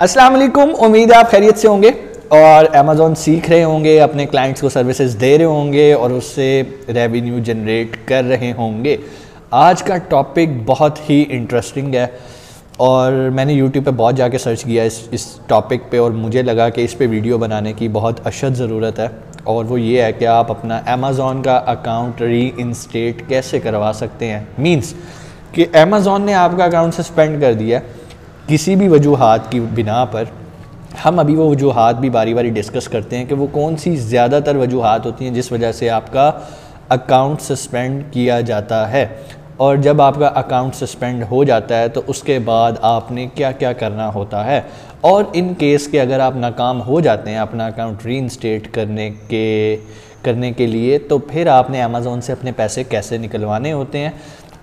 अस्सलाम वालेकुम। उम्मीद है आप खैरियत से होंगे और अमेज़ॉन सीख रहे होंगे, अपने क्लाइंट्स को सर्विसेज दे रहे होंगे और उससे रेवेन्यू जनरेट कर रहे होंगे। आज का टॉपिक बहुत ही इंटरेस्टिंग है और मैंने यूट्यूब पे बहुत जाके सर्च किया इस टॉपिक पे और मुझे लगा कि इस पे वीडियो बनाने की बहुत अशद ज़रूरत है। और वो ये है कि आप अपना अमेज़ॉन का अकाउंट रीइंस्टेट कैसे करवा सकते हैं। मींस कि अमेज़ॉन ने आपका अकाउंट सस्पेंड कर दिया किसी भी वजूहात की बिना पर। हम अभी वो वजूहात भी बारी बारी डिस्कस करते हैं कि वो कौन सी ज़्यादातर वजूहात होती हैं जिस वजह से आपका अकाउंट सस्पेंड किया जाता है, और जब आपका अकाउंट सस्पेंड हो जाता है तो उसके बाद आपने क्या क्या करना होता है। और इन केस के अगर आप नाकाम हो जाते हैं अपना अकाउंट रीइंस्टेट करने के लिए, तो फिर आपने अमेज़ॉन से अपने पैसे कैसे निकलवाने होते हैं।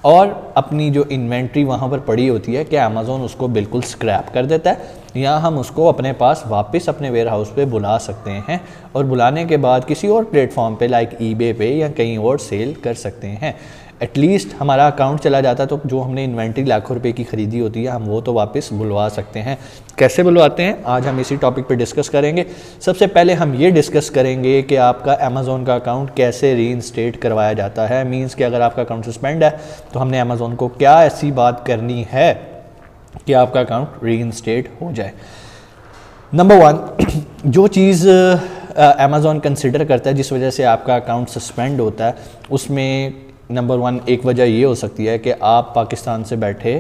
और अपनी जो इन्वेंट्री वहाँ पर पड़ी होती है कि अमेज़ॉन उसको बिल्कुल स्क्रैप कर देता है या हम उसको अपने पास वापस अपने वेयर हाउस पे बुला सकते हैं और बुलाने के बाद किसी और प्लेटफॉर्म पे लाइक ईबे पे या कहीं और सेल कर सकते हैं। एटलीस्ट हमारा अकाउंट चला जाता तो जो हमने इन्वेंट्री लाखों रुपए की ख़रीदी होती है हम वो तो वापस बुलवा सकते हैं। कैसे बुलवाते हैं आज हम इसी टॉपिक पे डिस्कस करेंगे। सबसे पहले हम ये डिस्कस करेंगे कि आपका अमेज़ॉन का अकाउंट कैसे रीइंस्टेट करवाया जाता है। मींस कि अगर आपका अकाउंट सस्पेंड है तो हमने अमेज़ॉन को क्या ऐसी बात करनी है कि आपका अकाउंट रीइंस्टेट हो जाए। नंबर 1, जो चीज़ अमेज़ॉन कंसिडर करता है जिस वजह से आपका अकाउंट सस्पेंड होता है, उसमें नंबर 1 एक वजह ये हो सकती है कि आप पाकिस्तान से बैठे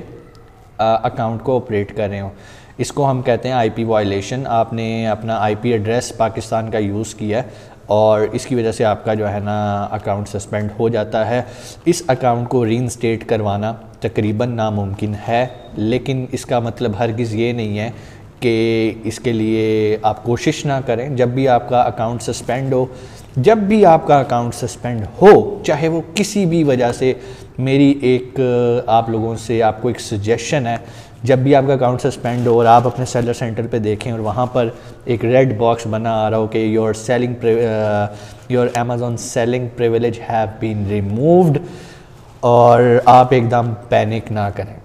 अकाउंट को ऑपरेट कर रहे हो। इसको हम कहते हैं आईपी वायलेशन। आपने अपना आईपी एड्रेस पाकिस्तान का यूज़ किया है और इसकी वजह से आपका जो है ना अकाउंट सस्पेंड हो जाता है। इस अकाउंट को रीइंस्टेट करवाना तकरीबन नामुमकिन है, लेकिन इसका मतलब हरगिज़ ये नहीं है कि इसके लिए आप कोशिश ना करें। जब भी आपका अकाउंट सस्पेंड हो, जब भी आपका अकाउंट सस्पेंड हो, चाहे वो किसी भी वजह से, मेरी एक आप लोगों से आपको एक सजेशन है, जब भी आपका अकाउंट सस्पेंड हो और आप अपने सेलर सेंटर पे देखें और वहाँ पर एक रेड बॉक्स बना आ रहा हो कि your Amazon selling privilege have been removed, और आप एकदम पैनिक ना करें।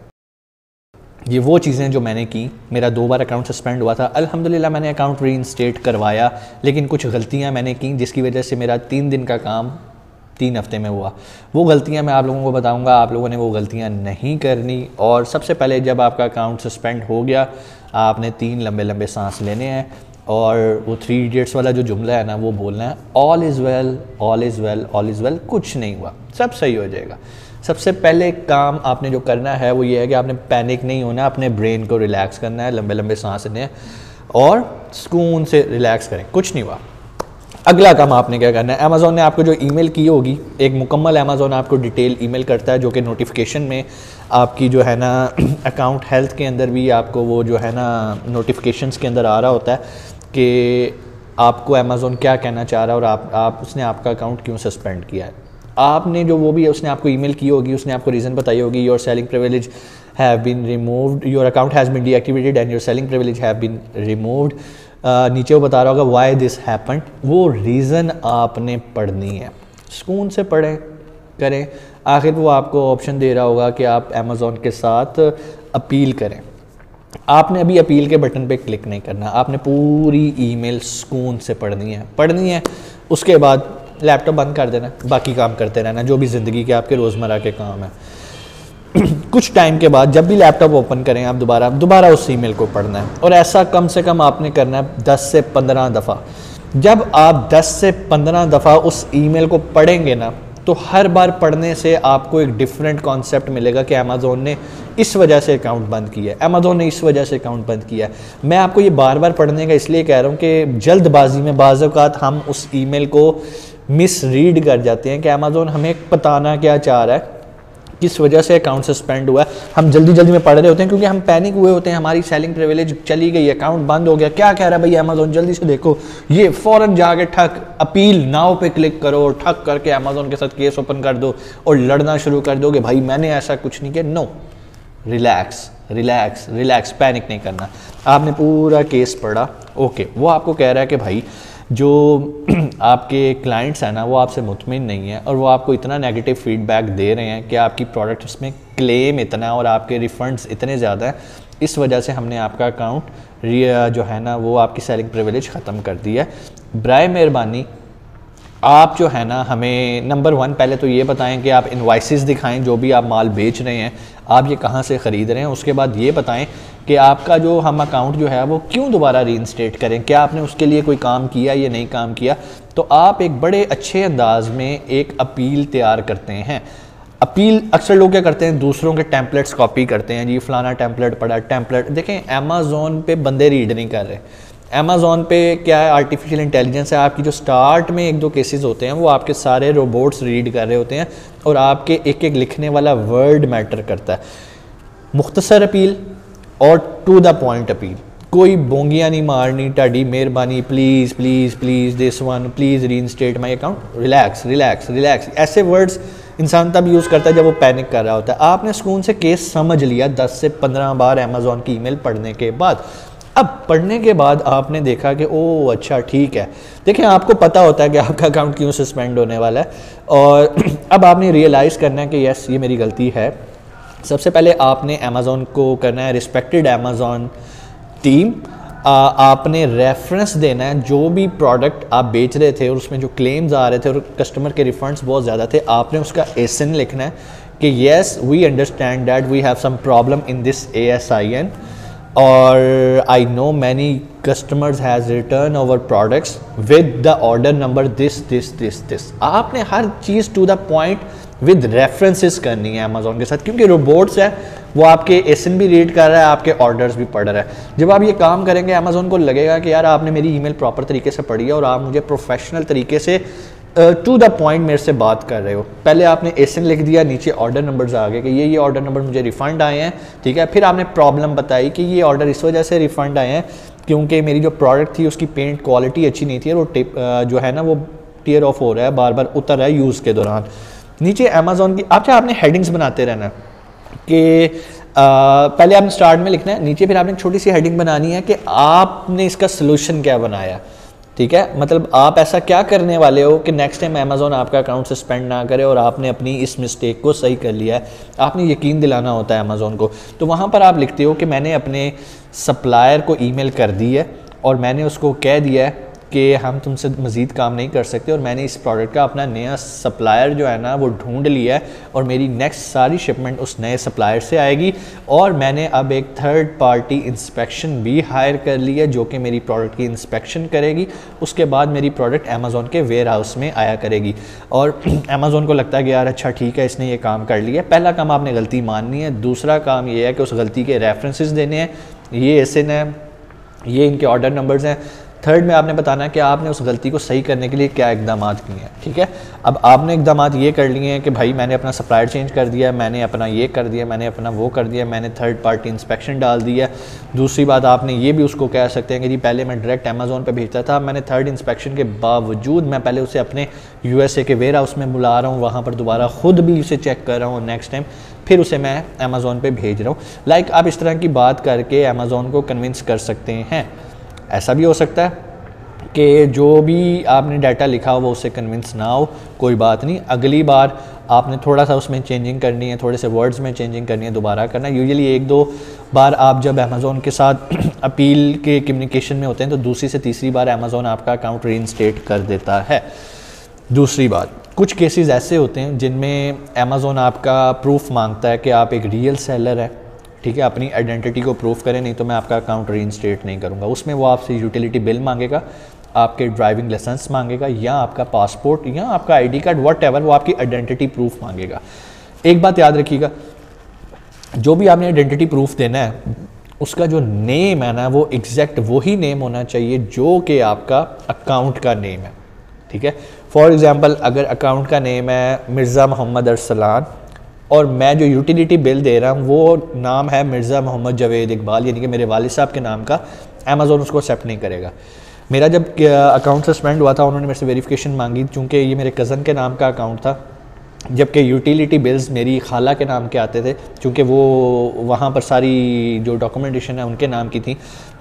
ये वो चीज़ें जो मैंने की। मेरा 2 बार अकाउंट सस्पेंड हुआ था। अल्हम्दुलिल्लाह मैंने अकाउंट रीइंस्टेट करवाया, लेकिन कुछ गलतियां मैंने की जिसकी वजह से मेरा 3 दिन का काम 3 हफ्ते में हुआ। वो गलतियां मैं आप लोगों को बताऊंगा, आप लोगों ने वो गलतियां नहीं करनी। और सबसे पहले जब आपका अकाउंट सस्पेंड हो गया, आपने 3 लंबे लंबे सांस लेने हैं और वो 3 इडियट्स वाला जो जुमला है ना वो बोलना है, all is well, all is well, all is well. कुछ नहीं हुआ, सब सही हो जाएगा। सबसे पहले काम आपने जो करना है वो ये है कि आपने पैनिक नहीं होना, अपने ब्रेन को रिलैक्स करना है, लंबे लंबे सांस लेने हैं और सुकून से रिलैक्स करें। कुछ नहीं हुआ। अगला काम आपने क्या करना है, अमेज़ॉन ने आपको जो ईमेल की होगी, एक मुकम्मल अमेज़ॉन आपको डिटेल ईमेल करता है जो कि नोटिफिकेशन में आपकी जो है ना अकाउंट हेल्थ के अंदर भी आपको वो जो है ना नोटिफिकेशंस के अंदर आ रहा होता है कि आपको अमेज़ॉन क्या कहना चाह रहा है और उसने आपका अकाउंट क्यों सस्पेंड किया है। आपने जो वो भी उसने आपको ईमेल की होगी, उसने आपको रीज़न बताई होगी, your selling privilege have been removed, your account has been deactivated and your selling privilege have been removed. नीचे वो बता रहा होगा व्हाई दिस हैपेंड। वो रीज़न आपने पढ़नी है, सुकून से पढ़ें करें। आखिर वो आपको ऑप्शन दे रहा होगा कि आप अमेज़ॉन के साथ अपील करें। आपने अभी अपील के बटन पे क्लिक नहीं करना, आपने पूरी ईमेल सुकून से पढ़नी है। उसके बाद लैपटॉप बंद कर देना, बाकी काम करते रहना जो भी ज़िंदगी के आपके रोज़मर्रा के काम है। कुछ टाइम के बाद जब भी लैपटॉप ओपन करें आप दोबारा उस ईमेल को पढ़ना है, और ऐसा कम से कम आपने करना है 10 से 15 दफ़ा। जब आप 10 से 15 दफ़ा उस ईमेल को पढ़ेंगे ना, तो हर बार पढ़ने से आपको एक डिफरेंट कॉन्सेप्ट मिलेगा कि अमेज़ॉन ने इस वजह से अकाउंट बंद किया है, अमेज़ॉन ने इस वजह से अकाउंट बंद किया है। मैं आपको ये बार बार पढ़ने का इसलिए कह रहा हूँ कि जल्दबाजी में बाज़ औक़ात हम उस ईमेल को मिसरीड कर जाते हैं कि अमेज़ॉन हमें बताना क्या चाह रहा है, किस वजह से अकाउंट सस्पेंड हुआ है। हम जल्दी में पढ़ रहे होते हैं क्योंकि हम पैनिक हुए होते हैं, हमारी सेलिंग प्रिविलेज चली गई, अकाउंट बंद हो गया, क्या कह रहा है भाई अमेज़ॉन, जल्दी से देखो। ये फ़ौरन जाके ठक अपील नाउ पे क्लिक करो और ठक करके अमेज़ॉन के साथ केस ओपन कर दो और लड़ना शुरू कर दो कि भाई मैंने ऐसा कुछ नहीं किया। नो, रिलैक्स, पैनिक नहीं करना। आपने पूरा केस पढ़ा, ओके। वो आपको कह रहा है कि भाई जो आपके क्लाइंट्स हैं ना वो आपसे मुतमिन नहीं है और वो आपको इतना नेगेटिव फीडबैक दे रहे हैं कि आपकी प्रोडक्ट्स में क्लेम इतना और आपके रिफंड्स इतने ज़्यादा हैं इस वजह से हमने आपका अकाउंट जो है ना वो आपकी सेलिंग प्रिविलेज ख़त्म कर दी है। बराए मेहरबानी आप जो है ना हमें नंबर 1 पहले तो ये बताएं कि आप इनवाइसेस दिखाएं, जो भी आप माल बेच रहे हैं आप ये कहाँ से ख़रीद रहे हैं। उसके बाद ये बताएं कि आपका जो हम अकाउंट जो है वो क्यों दोबारा रीइंस्टेट करें, क्या आपने उसके लिए कोई काम किया या नहीं काम किया। तो आप एक बड़े अच्छे अंदाज में एक अपील तैयार करते हैं। अपील अक्सर लोग क्या करते हैं, दूसरों के टेम्पलेट्स कॉपी करते हैं, जी फलाना टेम्पलेट पड़ा टेम्पलेट। देखें अमेज़ॉन पे बंदे रीड नहीं कर रहे। अमेज़ॉन पे क्या है, आर्टिफिशियल इंटेलिजेंस है। आपकी जो स्टार्ट में 1-2 केसेस होते हैं वो आपके सारे रोबोट्स रीड कर रहे होते हैं और आपके एक एक लिखने वाला वर्ड मैटर करता है। मुख्तसर अपील और टू द पॉइंट अपील, कोई बोंगियाँ नहीं मारनी, टाडी मेहरबानी please please please this one please reinstate my account, relax relax relax, ऐसे वर्ड्स इंसान तब यूज़ करता है जब वो पैनिक कर रहा होता है। आपने सुकून से केस समझ लिया 10 से 15 बार अमेज़ॉन की ईमेल पढ़ने के बाद। अब पढ़ने के बाद आपने देखा कि ओह अच्छा ठीक है, देखिए आपको पता होता है कि आपका अकाउंट क्यों सस्पेंड होने वाला है और अब आपने रियलाइज़ करना है कि यस ये मेरी गलती है। सबसे पहले आपने अमेज़ॉन को करना है, रिस्पेक्टेड अमेज़ॉन टीम आपने रेफरेंस देना है, जो भी प्रोडक्ट आप बेच रहे थे और उसमें जो क्लेम्स आ रहे थे और कस्टमर के रिफंड्स बहुत ज़्यादा थे, आपने उसका एसन लिखना है कि yes we understand that we have some problem in this ASIN और I know many customers has return over products with the order number this this this this. आपने हर चीज़ to the point with references करनी है Amazon के साथ, क्योंकि robots है वो आपके एसन भी रीड कर रहा है, आपके ऑर्डर्स भी पढ़ रहा है। जब आप ये काम करेंगे अमेज़ॉन को लगेगा कि यार आपने मेरी ईमेल प्रॉपर तरीके से पढ़ी है और आप मुझे प्रोफेशनल तरीके से टू द पॉइंट मेरे से बात कर रहे हो। पहले आपने एसन लिख दिया, नीचे ऑर्डर नंबर्स आ गए कि ये ऑर्डर नंबर मुझे रिफ़ंड आए हैं, ठीक है। फिर आपने प्रॉब्लम बताई कि ये ऑर्डर इस वजह से रिफ़ंड आए हैं क्योंकि मेरी जो प्रोडक्ट थी उसकी पेंट क्वालिटी अच्छी नहीं थी और वो जो है ना वो टीयर ऑफ हो रहा है, बार बार उतर रहा है यूज़ के दौरान। नीचे अमेज़ॉन की अच्छा आपने हेडिंग्स बनाते रहना कि पहले आपने स्टार्ट में लिखना है, नीचे फिर आपने एक छोटी सी हेडिंग बनानी है कि आपने इसका सोल्यूशन क्या बनाया, ठीक है। मतलब आप ऐसा क्या करने वाले हो कि नेक्स्ट टाइम अमेज़ॉन आपका अकाउंट सस्पेंड ना करे और आपने अपनी इस मिस्टेक को सही कर लिया है। आपने यकीन दिलाना होता है अमेज़ॉन को। तो वहाँ पर आप लिखते हो कि मैंने अपने सप्लायर को ईमेल कर दी है और मैंने उसको कह दिया है कि हम तुमसे मज़ीद काम नहीं कर सकते और मैंने इस प्रोडक्ट का अपना नया सप्लायर जो है ना वो ढूंढ लिया है और मेरी नेक्स्ट सारी शिपमेंट उस नए सप्लायर से आएगी और मैंने अब एक थर्ड पार्टी इंस्पेक्शन भी हायर कर ली है जो कि मेरी प्रोडक्ट की इंस्पेक्शन करेगी। उसके बाद मेरी प्रोडक्ट अमेज़ॉन के वेयर हाउस में आया करेगी और अमेज़ॉन को लगता है कि यार अच्छा ठीक है इसने ये काम कर लिया। पहला काम आपने गलती माननी है। दूसरा काम ये है कि उस गलती के रेफरेंसेस देने हैं, ये एसन है, ये इनके ऑर्डर नंबर्स हैं। थर्ड में आपने बताना है कि आपने उस गलती को सही करने के लिए क्या इकदाम किए हैं, ठीक है। अब आपने इकदाम ये कर लिए हैं कि भाई मैंने अपना सप्लायर चेंज कर दिया, मैंने अपना ये कर दिया, मैंने अपना वो कर दिया, मैंने थर्ड पार्टी इंस्पेक्शन डाल दिया। दूसरी बात आपने ये भी उसको कह सकते हैं कि जी पहले मैं डायरेक्ट अमेज़ॉन पे भेजता था, मैंने थर्ड इंस्पेक्शन के बावजूद मैं पहले उसे अपने USA के वेयर हाउस में बुला रहा हूँ, वहाँ पर दोबारा ख़ुद भी उसे चेक कर रहा हूँ नेक्स्ट टाइम, फिर उसे मैं अमेज़ॉन पे भेज रहा हूँ। लाइक आप इस तरह की बात करके अमेज़ॉन को कन्विंस कर सकते हैं। ऐसा भी हो सकता है कि जो भी आपने डाटा लिखा हो वो उससे कन्विंस ना हो, कोई बात नहीं, अगली बार आपने थोड़ा सा उसमें चेंजिंग करनी है, थोड़े से वर्ड्स में चेंजिंग करनी है, दोबारा करना है। यूजुअली 1-2 बार आप जब अमेज़ॉन के साथ अपील के कम्युनिकेशन में होते हैं तो दूसरी से तीसरी बार अमेज़ॉन आपका अकाउंट रीइंस्टेट कर देता है। दूसरी बात, कुछ केसेस ऐसे होते हैं जिनमें अमेज़ॉन आपका प्रूफ मांगता है कि आप एक रियल सेलर है, ठीक है, अपनी आइडेंटिटी को प्रूफ करें नहीं तो मैं आपका अकाउंट रीइंस्टेट नहीं करूँगा। उसमें वो आपसे यूटिलिटी बिल मांगेगा, आपके ड्राइविंग लाइसेंस मांगेगा या आपका पासपोर्ट या आपका ID कार्ड, व्हाटएवर, वो आपकी आइडेंटिटी प्रूफ मांगेगा। एक बात याद रखिएगा, जो भी आपने आइडेंटिटी प्रूफ देना है उसका जो नेम है ना वो एग्जैक्ट वही नेम होना चाहिए जो कि आपका अकाउंट का नेम है, ठीक है। फॉर एग्ज़ाम्पल अगर अकाउंट का नेम है मिर्ज़ा मोहम्मद अरसलान और मैं जो यूटिलिटी बिल दे रहा हूँ वो नाम है मिर्ज़ा मोहम्मद जावेद इकबाल, यानी कि मेरे वालिद साहब के नाम का, अमेज़ॉन उसको एक्सेप्ट नहीं करेगा। मेरा जब अकाउंट सस्पेंड हुआ था उन्होंने मेरे से वेरिफिकेशन मांगी, चूँकि ये मेरे कज़न के नाम का अकाउंट था जबकि यूटिलिटी बिल्स मेरी खाला के नाम के आते थे, क्योंकि वो वहाँ पर सारी जो डॉक्यूमेंटेशन है उनके नाम की थी।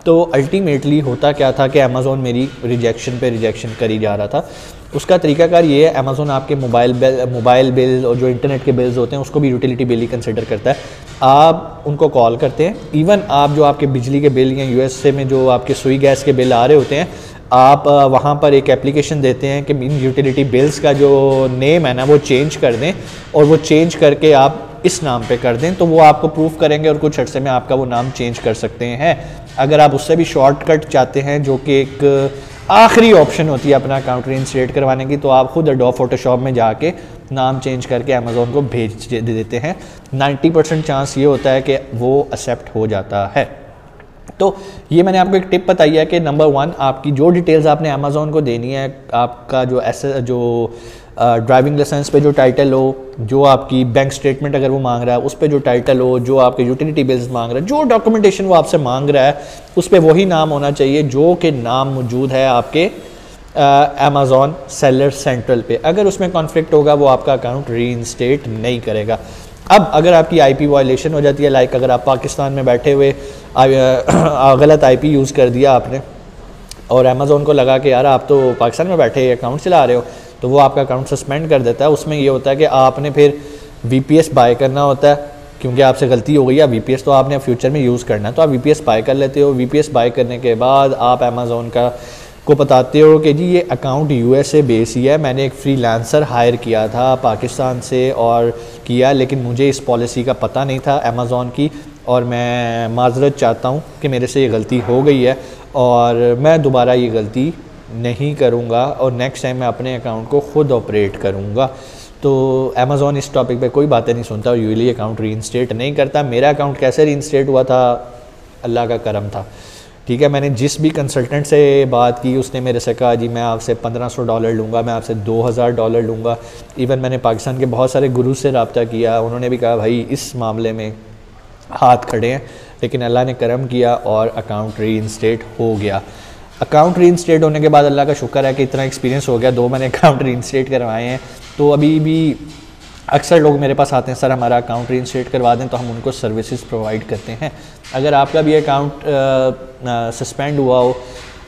तो अल्टीमेटली होता क्या था कि अमेज़ॉन मेरी रिजेक्शन पे रिजेक्शन करी जा रहा था। उसका तरीकाकार ये है, अमेज़ॉन आपके मोबाइल बिल और जो इंटरनेट के बिल्स होते हैं उसको भी यूटिलिटी बिल ही कंसिडर करता है। आप उनको कॉल करते हैं, इवन आप जो आपके बिजली के बिल या यूएसए में जो आपके सुई गैस के बिल आ रहे होते हैं, आप वहाँ पर एक एप्लीकेशन देते हैं कि इन यूटिलिटी बिल्स का जो नेम है ना वो चेंज कर दें, और वो चेंज करके आप इस नाम पे कर दें, तो वो आपको प्रूफ करेंगे और कुछ अर्से में आपका वो नाम चेंज कर सकते हैं। अगर आप उससे भी शॉर्टकट चाहते हैं, जो कि एक आखिरी ऑप्शन होती है अपना अकाउंट रीइंस्टेट करवाने की, तो आप खुद एडोब फोटोशॉप में जाके नाम चेंज करके अमेज़ॉन को भेज देते हैं। 90% चांस ये होता है कि वो एक्सेप्ट हो जाता है। तो ये मैंने आपको एक टिप बताई है कि नंबर 1, आपकी जो डिटेल्स आपने अमेज़ॉन को देनी है, आपका जो ड्राइविंग लाइसेंस पे जो टाइटल हो, जो आपकी बैंक स्टेटमेंट अगर वो मांग रहा है उस पे जो टाइटल हो, जो आपके यूटिलिटी बिल्स मांग रहा है, जो डॉक्यूमेंटेशन वो आपसे मांग रहा है उस पे वही नाम होना चाहिए जो कि नाम मौजूद है आपके अमेज़ॉन सेलर सेंट्रल पे। अगर उसमें कॉन्फ्लिक्ट होगा वो आपका अकाउंट रीइंस्टेट नहीं करेगा। अब अगर आपकी आईपी वायलेशन हो जाती है, लाइक अगर आप पाकिस्तान में बैठे हुए गलत आईपी यूज़ कर दिया आपने और अमेज़ॉन को लगा कि यार आप तो पाकिस्तान में बैठे अकाउंट चला रहे हो, तो वो आपका अकाउंट सस्पेंड कर देता है। उसमें ये होता है कि आपने फिर वीपीएस बाय करना होता है, क्योंकि आपसे गलती हो गई है। वीपीएस तो आपने फ्यूचर में यूज़ करना है, तो आप वीपीएस बाय कर लेते हो। वीपीएस बाय करने के बाद आप अमेज़ॉन को बताते हो कि जी ये अकाउंट यूएसए बेस ही है, मैंने एक फ्रीलांसर हायर किया था पाकिस्तान से और किया, लेकिन मुझे इस पॉलिसी का पता नहीं था अमेज़ॉन की, और मैं माजरत चाहता हूँ कि मेरे से ये गलती हो गई है और मैं दोबारा ये गलती नहीं करूँगा और नेक्स्ट टाइम मैं अपने अकाउंट को ख़ुद ऑपरेट करूँगा। तो अमेज़ॉन इस टॉपिक पे कोई बातें नहीं सुनता और यूजुअली अकाउंट रीइंस्टेट नहीं करता। मेरा अकाउंट कैसे रीइंस्टेट हुआ था, अल्लाह का करम था। ठीक है, मैंने जिस भी कंसल्टेंट से बात की उसने मेरे से कहा जी मैं आपसे $1500 लूँगा, मैं आपसे $2000 लूँगा। इवन मैंने पाकिस्तान के बहुत सारे गुरु से रब्ता किया, उन्होंने भी कहा भाई इस मामले में हाथ खड़े हैं, लेकिन अल्लाह ने करम किया और अकाउंट रीइंस्टेट हो गया। अकाउंट रीइंस्टेट होने के बाद अल्लाह का शुक्र है कि इतना एक्सपीरियंस हो गया, 2 मैंने अकाउंट रीइंस्टेट करवाए हैं। तो अभी भी अक्सर लोग मेरे पास आते हैं, सर हमारा अकाउंट रीइंस्टेट करवा दें, तो हम उनको सर्विसेज प्रोवाइड करते हैं। अगर आपका भी अकाउंट सस्पेंड हुआ हो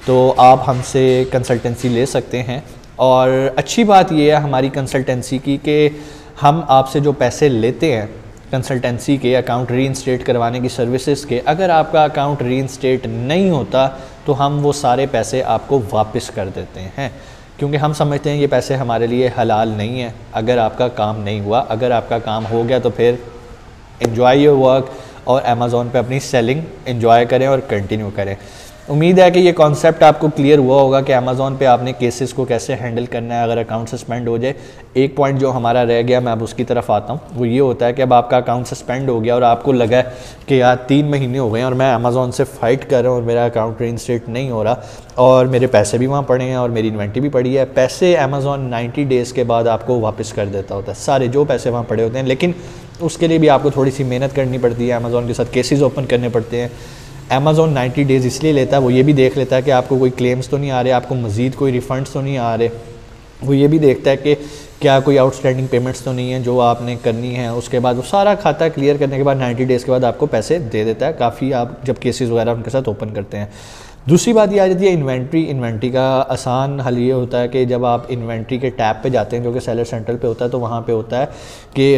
तो आप हमसे कंसल्टेंसी ले सकते हैं। और अच्छी बात यह है हमारी कंसल्टेंसी की कि हम आपसे जो पैसे लेते हैं कंसल्टेंसी के अकाउंट रीइंस्टेट करवाने की सर्विसेज के, अगर आपका अकाउंट रीइंस्टेट नहीं होता तो हम वो सारे पैसे आपको वापस कर देते हैं, क्योंकि हम समझते हैं ये पैसे हमारे लिए हलाल नहीं है अगर आपका काम नहीं हुआ। अगर आपका काम हो गया तो फिर एंजॉय योर वर्क और अमेज़ॉन पे अपनी सेलिंग एंजॉय करें और कंटिन्यू करें। उम्मीद है कि ये कॉन्सेप्ट आपको क्लियर हुआ होगा कि अमेज़ॉन पे आपने केसेस को कैसे हैंडल करना है अगर अकाउंट सस्पेंड हो जाए। एक पॉइंट जो हमारा रह गया, मैं अब उसकी तरफ आता हूँ, वो ये होता है कि अब आपका अकाउंट सस्पेंड हो गया और आपको लगा है कि यार 3 महीने हो गए और मैं अमेज़ॉन से फ़ाइट कर रहा हूँ और मेरा अकाउंट रीइंस्टेट नहीं हो रहा और मेरे पैसे भी वहाँ पड़े हैं और मेरी इन्वेंट्री भी पड़ी है। पैसे अमेज़ॉन 90 डेज़ के बाद आपको वापस कर देता होता है, सारे जो पैसे वहाँ पड़े होते हैं, लेकिन उसके लिए भी आपको थोड़ी सी मेहनत करनी पड़ती है, अमेज़ॉन के साथ केसेस ओपन करने पड़ते हैं। अमेज़ॉन 90 डेज़ इसलिए लेता है, वो ये भी देख लेता है कि आपको कोई क्लेम्स तो नहीं आ रहे, आपको मज़ीद कोई रिफ़ंड्स तो नहीं आ रहे। वो ये भी देखता है कि क्या कोई आउटस्टैंडिंग पेमेंट्स तो नहीं है जो आपने करनी है। उसके बाद वो सारा खाता क्लियर करने के बाद 90 डेज़ के बाद आपको पैसे दे देता है, काफ़ी आप जब केसेस वगैरह उनके साथ ओपन करते हैं। दूसरी बात ये आ जाती है इन्वेंट्री का आसान हल ये होता है कि जब आप इन्वेंट्री के टैब पे जाते हैं जो कि सेलर सेंट्रल पे होता है, तो वहाँ पे होता है कि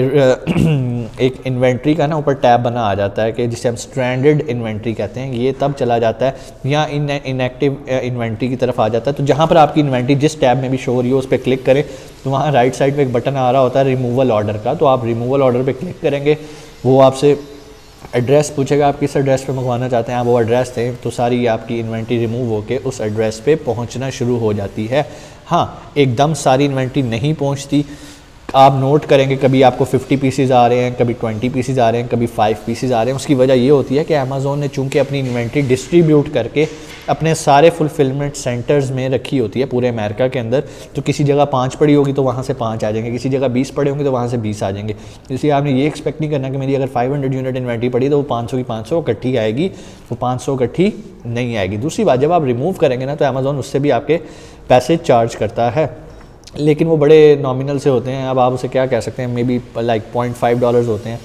एक इन्वेंट्री का ना ऊपर टैब बना आ जाता है कि जिसे हम स्ट्रैंडेड इन्वेंट्री कहते हैं। ये तब चला जाता है या इनएक्टिव इन्वेंट्री की तरफ आ जाता है। तो जहाँ पर आपकी इन्वेंट्री जिस टैब में भी शो हो रही हो उस पर क्लिक करें तो वहाँ राइट साइड में एक बटन आ रहा होता है रिमूवल ऑर्डर का, तो आप रिमूवल ऑर्डर पर क्लिक करेंगे। वो आपसे एड्रेस पूछेगा, आप किस एड्रेस पे मंगवाना चाहते हैं, आप वो एड्रेस दें तो सारी आपकी इन्वेंट्री रिमूव होकर उस एड्रेस पे पहुंचना शुरू हो जाती है। हाँ, एकदम सारी इन्वेंट्री नहीं पहुंचती। आप नोट करेंगे कभी आपको 50 पीसीज आ रहे हैं, कभी 20 पीसीज आ रहे हैं, कभी 5 पीसीज आ रहे हैं। उसकी वजह ये होती है कि अमेज़ॉन ने चूँकि अपनी इन्वेंट्री डिस्ट्रीब्यूट करके अपने सारे फुलफिलमेंट सेंटर्स में रखी होती है पूरे अमेरिका के अंदर, तो किसी जगह 5 पड़ी होगी तो वहाँ से 5 आ जाएंगे, किसी जगह 20 पड़े होंगे तो वहाँ से 20 आ जाएंगे। इसलिए आपने ये एक्सपेक्ट नहीं करना कि मेरी अगर 500 यूनिट इन्वेंट्री पड़ी तो वो 500 की 500 इकट्ठी आएगी, वो 500 इकट्ठी नहीं आएगी। दूसरी बात, जब आप रिमूव करेंगे ना तो अमेज़ॉन उससे भी आपके पैसे चार्ज करता है। लेकिन वो बड़े नॉमिनल से होते हैं। अब आप उसे क्या कह सकते हैं, मे बी लाइक $0.5 होते हैं,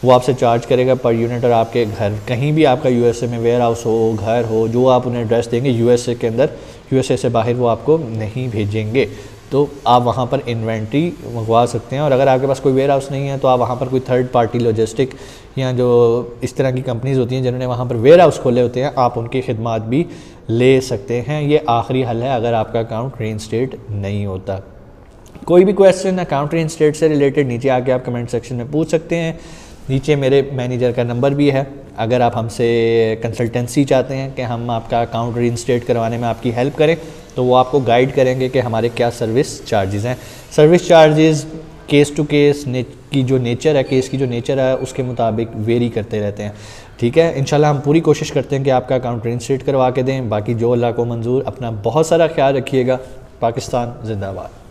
वो आपसे चार्ज करेगा पर यूनिट। और आपके घर कहीं भी आपका यूएसए में वेयर हाउस हो, घर हो, जो आप उन्हें एड्रेस देंगे यूएसए के अंदर, यूएसए से बाहर वो आपको नहीं भेजेंगे। तो आप वहाँ पर इन्वेंट्री मंगवा सकते हैं। और अगर आपके पास कोई वेयर हाउस नहीं है तो आप वहाँ पर कोई थर्ड पार्टी लॉजिस्टिक या जो इस तरह की कंपनीज़ होती हैं जिन्होंने वहाँ पर वेयर हाउस खोले होते हैं, आप उनकी खिदमत भी ले सकते हैं। ये आखिरी हल है अगर आपका अकाउंट रीइंस्टेट नहीं होता। कोई भी क्वेश्चन अकाउंट रीइंस्टेट से रिलेटेड नीचे आके आप कमेंट सेक्शन में पूछ सकते हैं। नीचे मेरे मैनेजर का नंबर भी है, अगर आप हमसे कंसल्टेंसी चाहते हैं कि हम आपका अकाउंट रीइंस्टेट करवाने में आपकी हेल्प करें तो वो आपको गाइड करेंगे कि हमारे क्या सर्विस चार्जेस हैं। Service charges case to case की जो नेचर है, केस की जो नेचर है उसके मुताबिक वेरी करते रहते हैं। ठीक है, इंशाल्लाह हम पूरी कोशिश करते हैं कि आपका अकाउंट रीइंस्टेट करवा के दें। बाकी जो अल्लाह को मंजूर। अपना बहुत सारा ख्याल रखिएगा। पाकिस्तान जिंदाबाद।